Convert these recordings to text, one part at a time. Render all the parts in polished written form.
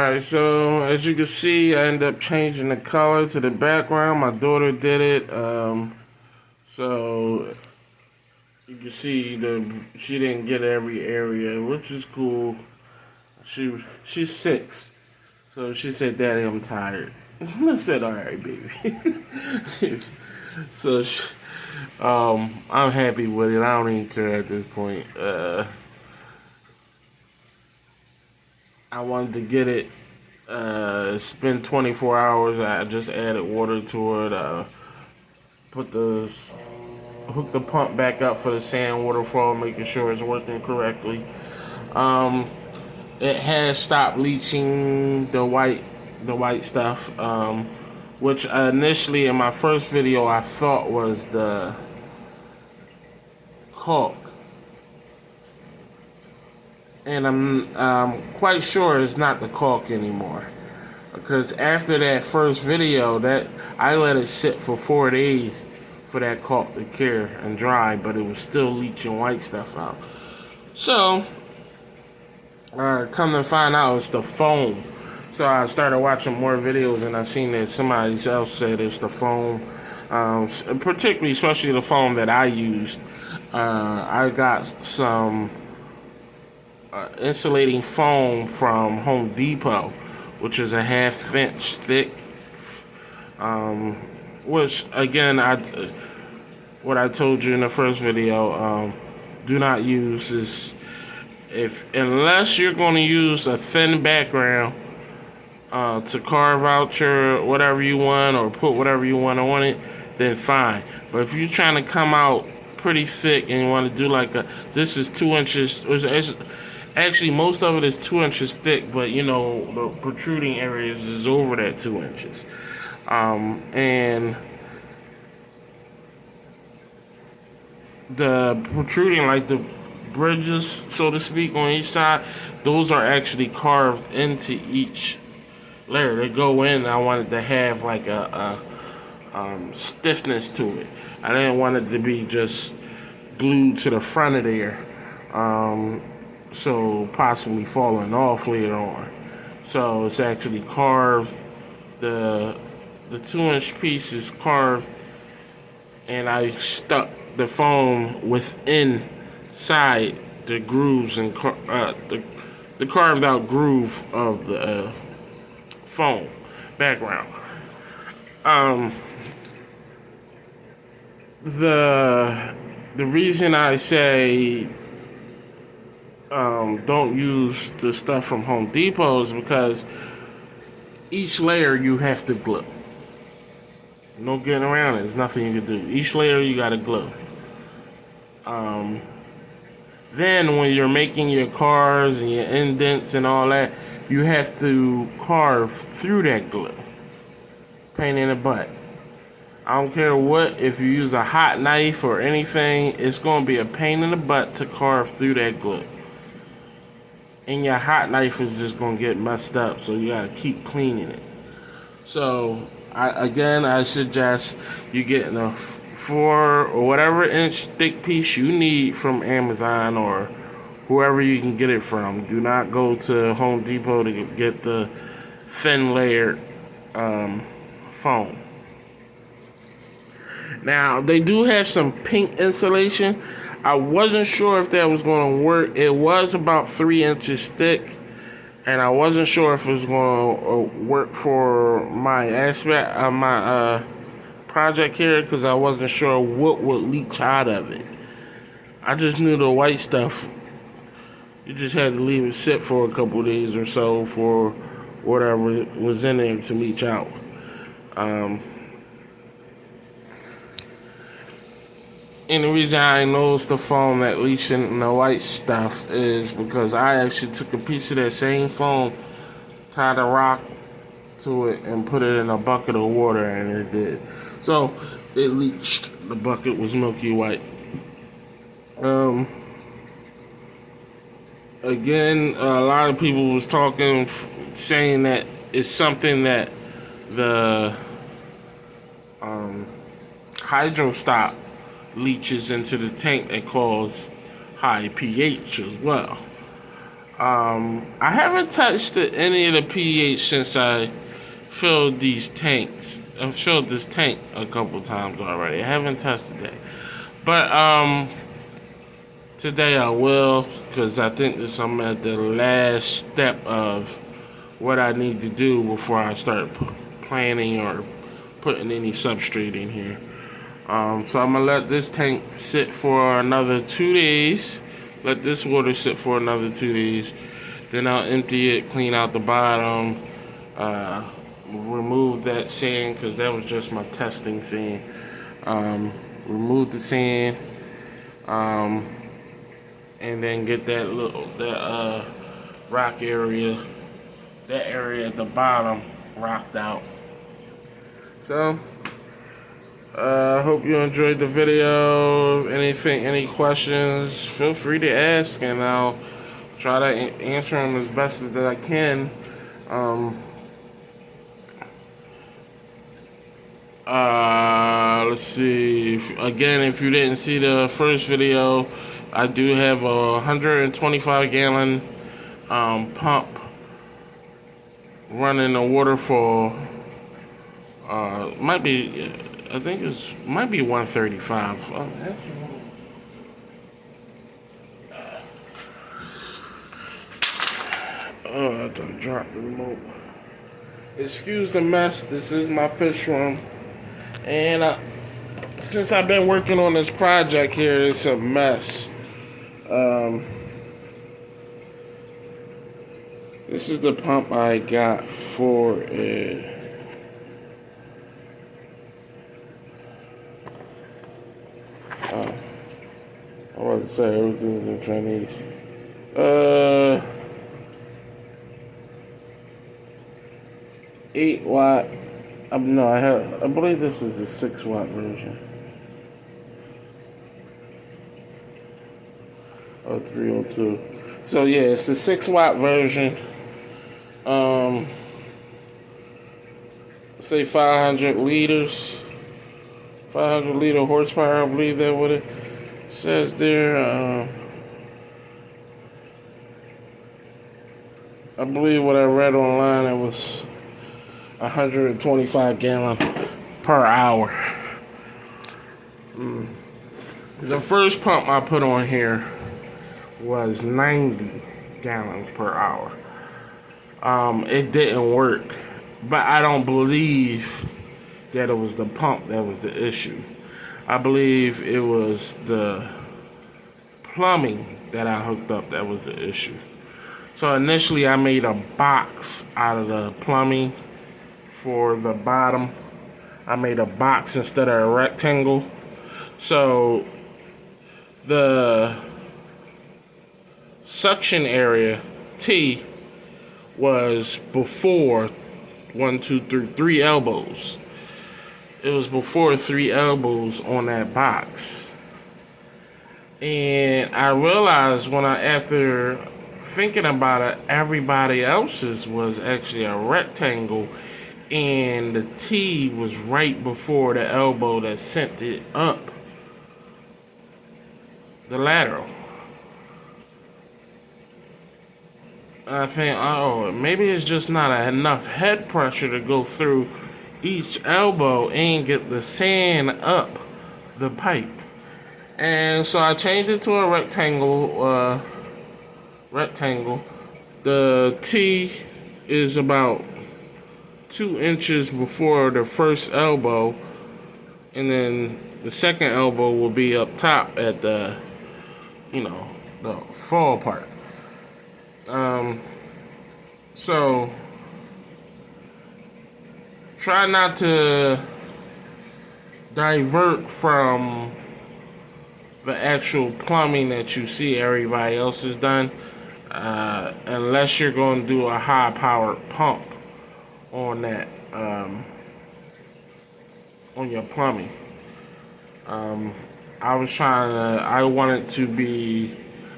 Alright, so as you can see, I ended up changing the color to the background. My daughter did it. So you can see she didn't get every area, which is cool. She's 6, so she said, "Daddy, I'm tired." I said, "All right, baby." so I'm happy with it. I don't even care at this point. I wanted to get it. It's been 24 hours. I just added water to it. Put the hook the pump back up for the sand waterfall, making sure it's working correctly. Um, it has stopped leaching the white stuff, which initially in my first video I thought was the caulk, and I'm quite sure it's not the caulk anymore. Because after that first video, that I let it sit for 4 days for that caulk to cure and dry, but it was still leaching white stuff out. So, come to find out, it's the foam. So I started watching more videos, and I seen that somebody else said it's the foam. Particularly, especially the foam that I used. I got some insulating foam from Home Depot, which is a 1/2 inch thick. Which again, what I told you in the first video, do not use this unless you're going to use a thin background to carve out your whatever you want or put whatever you want on it, then fine. But if you're trying to come out pretty thick and you want to do like this is 2 inches. Actually, most of it is 2 inches thick, but you know the protruding areas is over that 2 inches, and the protruding, like the bridges, so to speak, on each side, those are actually carved into each layer. They go in. I wanted to have like a stiffness to it. I didn't want it to be just glued to the front of there. So possibly falling off later on. So it's actually carved. The 2-inch piece is carved, and I stuck the foam within inside the grooves and the carved out groove of the foam background. The reason I say don't use the stuff from Home Depot is because each layer you have to glue. No getting around it. There's nothing you can do. Each layer you gotta glue. Then when you're making your cars and your indents and all that, you have to carve through that glue. Pain in the butt. I don't care what, if you use a hot knife or anything, it's going to be a pain in the butt to carve through that glue. And your hot knife is just going to get messed up, so you got to keep cleaning it. So, I suggest you getting a 4 or whatever inch thick piece you need from Amazon or whoever you can get it from. Do not go to Home Depot to get the thin layered foam. Now, they do have some pink insulation. I wasn't sure if that was going to work. It was about 3 inches thick, and I wasn't sure if it was going to work for my aspect of my project here, because I wasn't sure what would leach out of it. I just knew the white stuff, you just had to leave it sit for a couple days or so for whatever was in there to leach out. And the reason I noticed the foam that leached in the white stuff is because I actually took a piece of that same foam, tied a rock to it, and put it in a bucket of water, and it did. So it leached. The bucket was milky white. Again, a lot of people was talking, saying that it's something that the hydro stop leaches into the tank that cause high pH as well. I haven't touched any of the pH since I filled these tanks. I've filled this tank a couple times already. I haven't tested that. But today I will, because I think that I'm at the last step of what I need to do before I start planning or putting any substrate in here. So I'm gonna let this tank sit for another 2 days. Let this water sit for another 2 days. Then I'll empty it, clean out the bottom, remove that sand because that was just my testing sand. Remove the sand, and then get that rock area, that area at the bottom rocked out. So I hope you enjoyed the video. Any questions, feel free to ask, and I'll try to answer them as best as I can. Let's see. If you didn't see the first video, I do have a 125 gallon pump running a waterfall. Might be, I think might be 135. I done dropped the remote. Excuse the mess. This is my fish room, and since I've been working on this project here, it's a mess. This is the pump I got for it. I was to say everything's in Chinese. 8 watt. No, I believe this is the 6 watt version. Oh, 302. So yeah, it's the 6 watt version. Say 500 liters. 500 liter horsepower, I believe that's what it says there. I believe what I read online, it was 125 gallon per hour. The first pump I put on here was 90 gallons per hour. It didn't work, but I don't believe that it was the pump that was the issue. I believe it was the plumbing that I hooked up that was the issue. So initially I made a box out of the plumbing for the bottom. I made a box instead of a rectangle. So the suction area T was before 3 elbows. It was before 3 elbows on that box. And I realized after thinking about it, everybody else's was actually a rectangle, and the T was right before the elbow that sent it up the lateral. I think, oh, maybe it's just not enough head pressure to go through each elbow and get the sand up the pipe. And so I changed it to a rectangle. The T is about 2 inches before the first elbow, and then the second elbow will be up top at the fall part. So try not to divert from the actual plumbing that you see everybody else has done, unless you're going to do a high powered pump on that, on your plumbing. I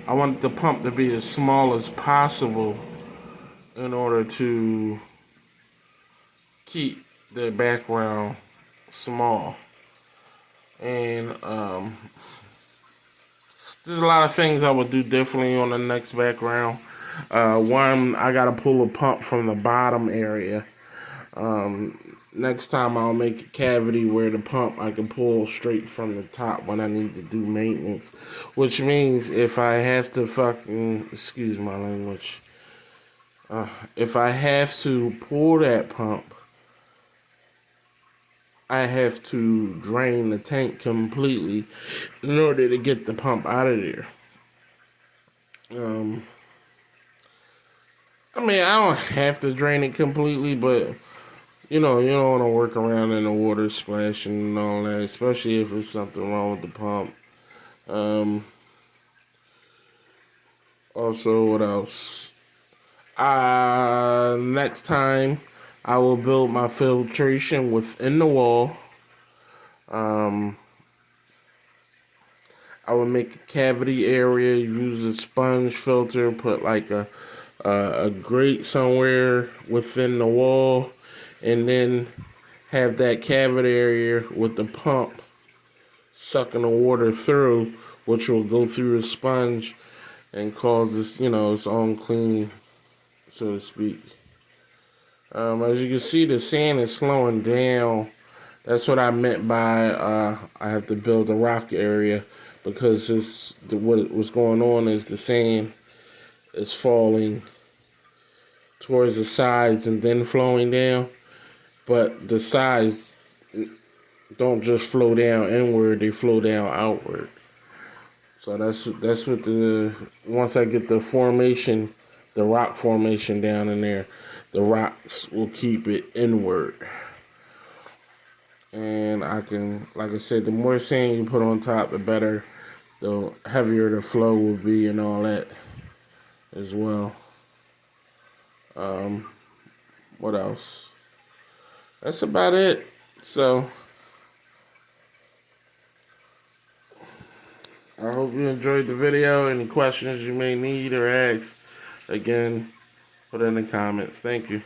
wanted the pump to be as small as possible in order to keep the background small. And there's a lot of things I would do differently on the next background. One, I gotta pull a pump from the bottom area. Next time I'll make a cavity where the pump I can pull straight from the top when I need to do maintenance. Which means if I have to excuse my language, if I have to pull that pump, I have to drain the tank completely in order to get the pump out of there. I mean, I don't have to drain it completely, but you don't want to work around in the water splashing and all that, especially if there's something wrong with the pump. Um, Also, what else? Next time, I will build my filtration within the wall. Um, I will make a cavity area, use a sponge filter, put like a grate somewhere within the wall, and then have that cavity area with the pump sucking the water through, which will go through the sponge and cause this, its own clean, so to speak. As you can see, the sand is slowing down. That's what I meant by I have to build a rock area, because what's going on is the sand is falling towards the sides and then flowing down. But the sides don't just flow down inward; they flow down outward. So that's what once I get the formation, the rock formation down in there, the rocks will keep it inward. And I can, like I said, the more sand you put on top, the better, the heavier the flow will be and all that as well. What else? That's about it. So I hope you enjoyed the video. Any questions you may need or ask, again, put in the comments. Thank you.